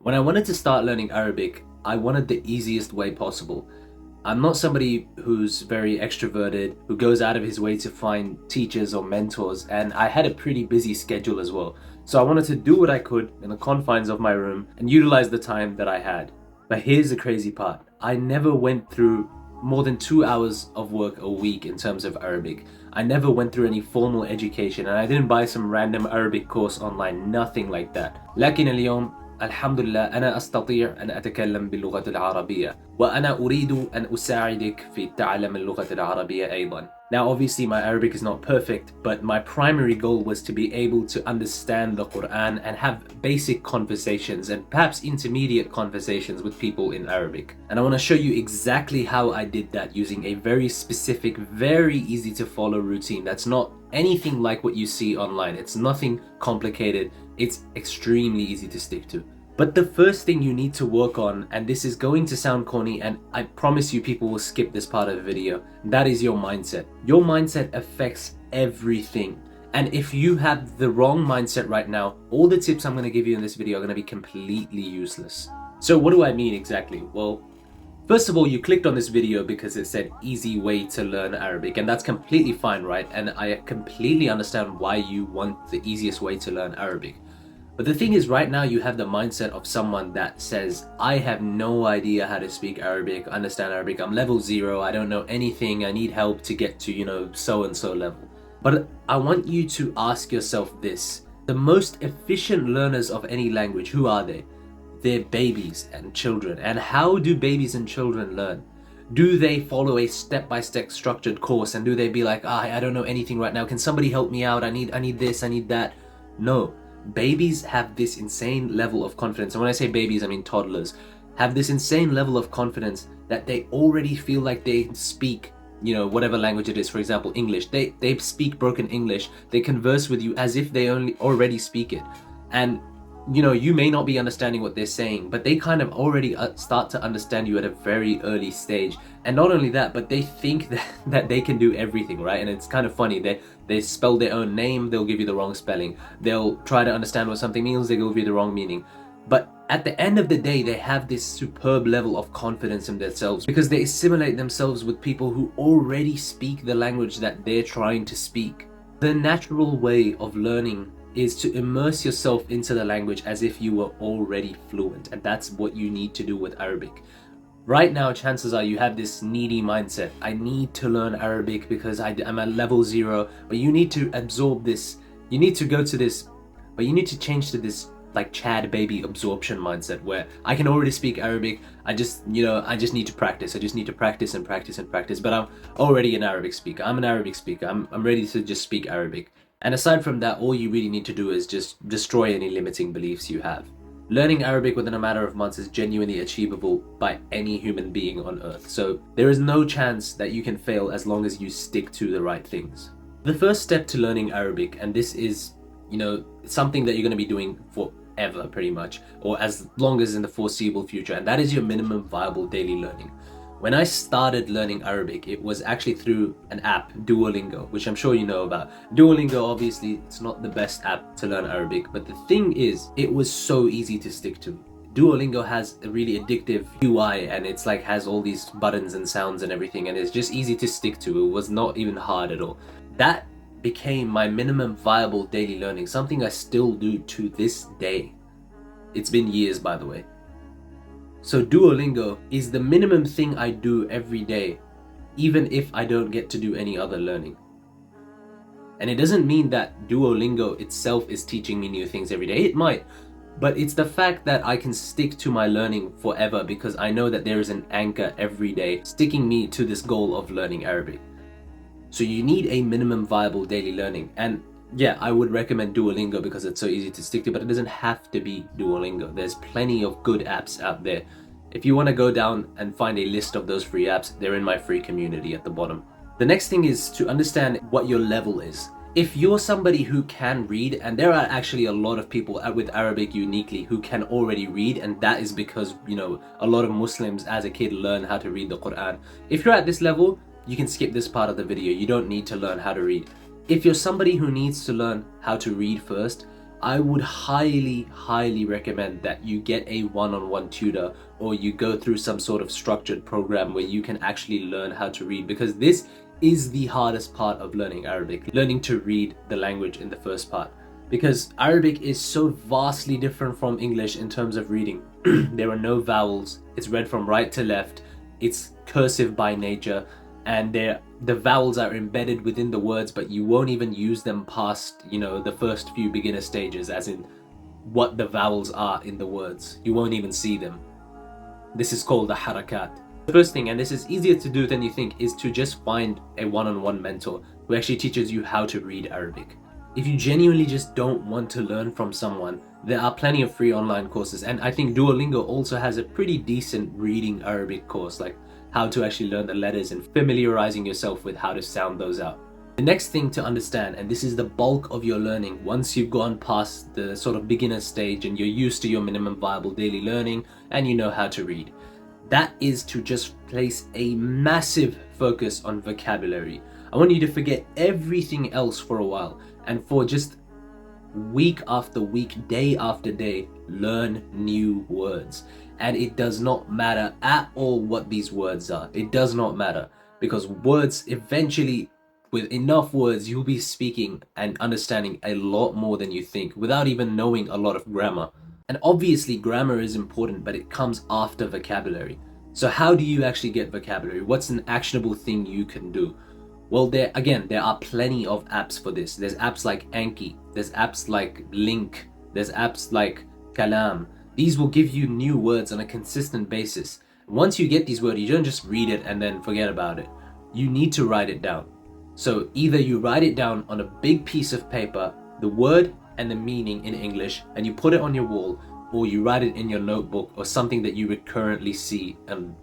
When I wanted to start learning Arabic, I wanted the easiest way possible. I'm not somebody who's very extroverted, who goes out of his way to find teachers or mentors, and I had a pretty busy schedule as well. So I wanted to do what I could in the confines of my room and utilize the time that I had. But here's the crazy part. I never went through more than 2 hours of work a week in terms of Arabic. I never went through any formal education and I didn't buy some random Arabic course online, nothing like that. لكن اليوم الحمد لله أنا أستطيع أن أتكلم باللغة العربية وأنا أريد أن أساعدك في تعلم اللغة العربية أيضا. Now obviously my Arabic is not perfect, but my primary goal was to be able to understand the Quran and have basic conversations and perhaps intermediate conversations with people in Arabic. And I want to show you exactly how I did that using a very specific, very easy to follow routine that's not anything like what you see online. It's nothing complicated. It's extremely easy to stick to. But the first thing you need to work on, and this is going to sound corny, and I promise you people will skip this part of the video, that is your mindset. Your mindset affects everything. And if you have the wrong mindset right now, all the tips I'm going to give you in this video are going to be completely useless. So what do I mean exactly? Well, first of all, you clicked on this video because it said easy way to learn Arabic, and that's completely fine, right? And I completely understand why you want the easiest way to learn Arabic. But the thing is, right now you have the mindset of someone that says, I have no idea how to speak Arabic, understand Arabic, I'm level 0, I don't know anything, I need help to get to, so and so level. But I want you to ask yourself this. The most efficient learners of any language, who are they? They're babies and children. And how do babies and children learn? Do they follow a step-by-step structured course, and do they be like, I don't know anything right now, can somebody help me out, I need this, I need that? No. Babies have this insane level of confidence, and when I say babies I mean toddlers, have this insane level of confidence that they already feel like they speak whatever language it is. For example, English, they speak broken English, they converse with you as if they already speak it. And you may not be understanding what they're saying, but they kind of already start to understand you at a very early stage. And not only that, but they think that they can do everything, right? And it's kind of funny. They spell their own name, they'll give you the wrong spelling. They'll try to understand what something means, they'll give you the wrong meaning. But at the end of the day, they have this superb level of confidence in themselves because they assimilate themselves with people who already speak the language that they're trying to speak. The natural way of learning is to immerse yourself into the language as if you were already fluent, and that's what you need to do with Arabic. Right now, chances are you have this needy mindset. I need to learn Arabic because I'm at level 0, but you need to absorb this. You need to go to this, but you need to change to this like Chad baby absorption mindset where I can already speak Arabic. I just need to practice. I just need to practice and practice and practice, but I'm already an Arabic speaker. I'm an Arabic speaker. I'm ready to just speak Arabic. And aside from that, all you really need to do is just destroy any limiting beliefs you have. Learning Arabic within a matter of months is genuinely achievable by any human being on earth. So there is no chance that you can fail as long as you stick to the right things. The first step to learning Arabic, and this is, something that you're going to be doing forever pretty much, or as long as in the foreseeable future, and that is your minimum viable daily learning. When I started learning Arabic, it was actually through an app, Duolingo, which I'm sure you know about. Duolingo, obviously, it's not the best app to learn Arabic, but the thing is, it was so easy to stick to. Duolingo has a really addictive UI, and it's like has all these buttons and sounds and everything, and it's just easy to stick to. It was not even hard at all. That became my minimum viable daily learning, something I still do to this day. It's been years, by the way. So Duolingo is the minimum thing I do every day, even if I don't get to do any other learning. And it doesn't mean that Duolingo itself is teaching me new things every day. It might, but it's the fact that I can stick to my learning forever because I know that there is an anchor every day sticking me to this goal of learning Arabic. So you need a minimum viable daily learning. And yeah, I would recommend Duolingo because it's so easy to stick to, but it doesn't have to be Duolingo. There's plenty of good apps out there. If you want to go down and find a list of those free apps, they're in my free community at the bottom. The next thing is to understand what your level is. If you're somebody who can read, and there are actually a lot of people with Arabic uniquely who can already read, and that is because, a lot of Muslims as a kid learn how to read the Quran. If you're at this level, you can skip this part of the video. You don't need to learn how to read. If you're somebody who needs to learn how to read first, I would highly recommend that you get a one-on-one tutor, or you go through some sort of structured program where you can actually learn how to read, because this is the hardest part of learning Arabic, learning to read the language in the first part. Because Arabic is so vastly different from English in terms of reading. There are no vowels, it's read from right to left, it's cursive by nature, and the vowels are embedded within the words, but you won't even use them past, the first few beginner stages, as in what the vowels are in the words. You won't even see them. This is called the harakat. The first thing, and this is easier to do than you think, is to just find a one-on-one mentor who actually teaches you how to read Arabic. If you genuinely just don't want to learn from someone, there are plenty of free online courses, and I think Duolingo also has a pretty decent reading Arabic course, like how to actually learn the letters and familiarizing yourself with how to sound those out. The next thing to understand, and this is the bulk of your learning once you've gone past the sort of beginner stage and you're used to your minimum viable daily learning and you know how to read, that is to just place a massive focus on vocabulary. I want you to forget everything else for a while, and for just week after week, day after day, learn new words. And it does not matter at all what these words are. It does not matter, because words, eventually, with enough words, you'll be speaking and understanding a lot more than you think without even knowing a lot of grammar. And obviously grammar is important, but it comes after vocabulary. So how do you actually get vocabulary? What's an actionable thing you can do? Well, there are plenty of apps for this. There's apps like Anki, there's apps like Link, there's apps like Kalam. These will give you new words on a consistent basis. Once you get these words, you don't just read it and then forget about it. You need to write it down. So either you write it down on a big piece of paper, the word and the meaning in English, and you put it on your wall, or you write it in your notebook or something that you recurrently see on,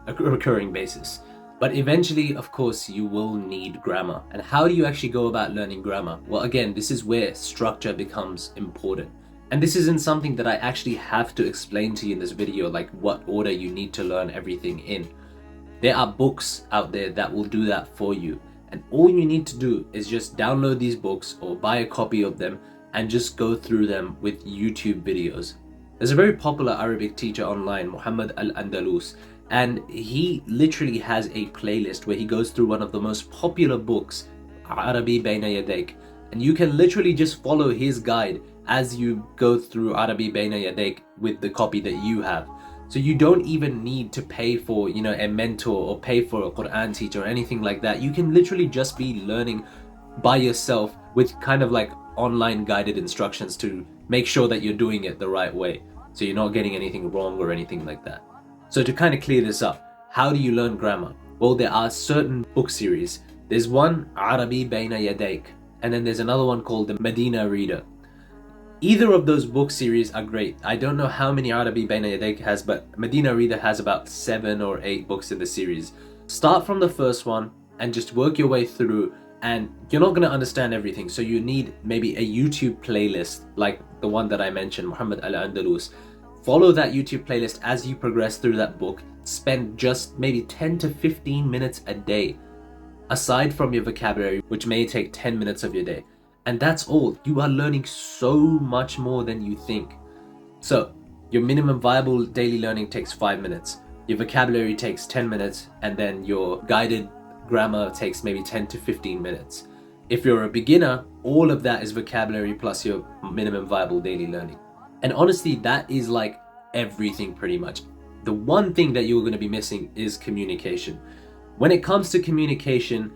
a recurring basis. But eventually, of course, you will need grammar. And how do you actually go about learning grammar? Well, again, this is where structure becomes important. And this isn't something that I actually have to explain to you in this video, like what order you need to learn everything in. There are books out there that will do that for you. And all you need to do is just download these books or buy a copy of them and just go through them with YouTube videos. There's a very popular Arabic teacher online, Muhammad Al-Andalus, and he literally has a playlist where he goes through one of the most popular books, Arabi Bayna Yadayk, and you can literally just follow his guide as you go through Arabi Bayna Yadayk with the copy that you have. So you don't even need to pay for, a mentor or pay for a Quran teacher or anything like that. You can literally just be learning by yourself with kind of like online guided instructions to make sure that you're doing it the right way, so you're not getting anything wrong or anything like that. So to kind of clear this up, how do you learn grammar? Well, there are certain book series. There's one, Arabi Bayna Yadayk, and then there's another one called the Medina Reader. Either of those book series are great. I don't know how many Arabi Bayna Yadayk has, but Medina Reader has about 7 or 8 books in the series. Start from the first one and just work your way through, and you're not going to understand everything. So you need maybe a YouTube playlist like the one that I mentioned, Muhammad Al-Andalus. Follow that YouTube playlist as you progress through that book. Spend just maybe 10 to 15 minutes a day, aside from your vocabulary, which may take 10 minutes of your day. And that's all. You are learning so much more than you think. So your minimum viable daily learning takes 5 minutes. Your vocabulary takes 10 minutes, and then your guided grammar takes maybe 10 to 15 minutes. If you're a beginner, all of that is vocabulary plus your minimum viable daily learning. And honestly, that is like everything pretty much. The one thing that you're going to be missing is communication. When it comes to communication,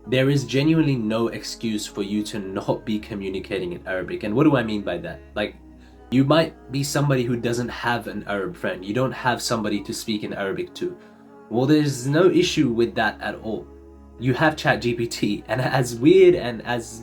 there is genuinely no excuse for you to not be communicating in Arabic. And what do I mean by that? Like, you might be somebody who doesn't have an Arab friend. You don't have somebody to speak in Arabic to. Well, there's no issue with that at all. You have ChatGPT, and as weird and as,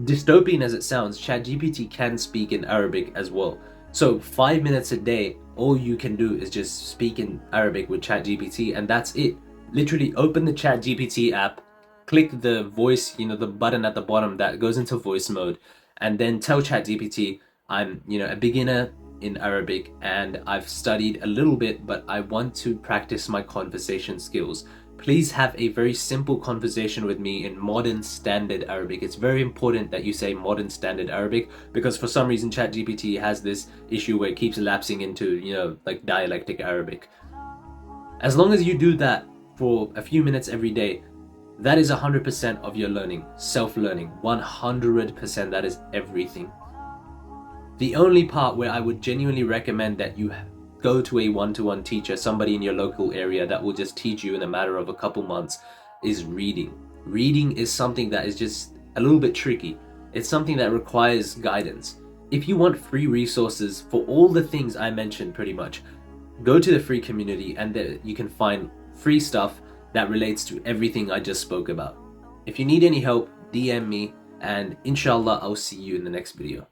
dystopian as it sounds, ChatGPT can speak in Arabic as well. So 5 minutes a day, all you can do is just speak in Arabic with ChatGPT, and that's it. Literally open the ChatGPT app, click the voice, the button at the bottom that goes into voice mode, and then tell ChatGPT, I'm, a beginner in Arabic and I've studied a little bit, but I want to practice my conversation skills. please have a very simple conversation with me in modern standard Arabic. It's very important that you say modern standard Arabic, because for some reason ChatGPT has this issue where it keeps lapsing into, like dialectic Arabic. As long as you do that for a few minutes every day, that is 100% of your learning, self-learning, 100%. That is everything. The only part where I would genuinely recommend that you go to a one-to-one teacher, somebody in your local area that will just teach you in a matter of a couple months, is reading. Reading is something that is just a little bit tricky. It's something that requires guidance. If you want free resources for all the things I mentioned pretty much, go to the free community and there you can find free stuff that relates to everything I just spoke about. If you need any help, DM me, and inshallah I'll see you in the next video.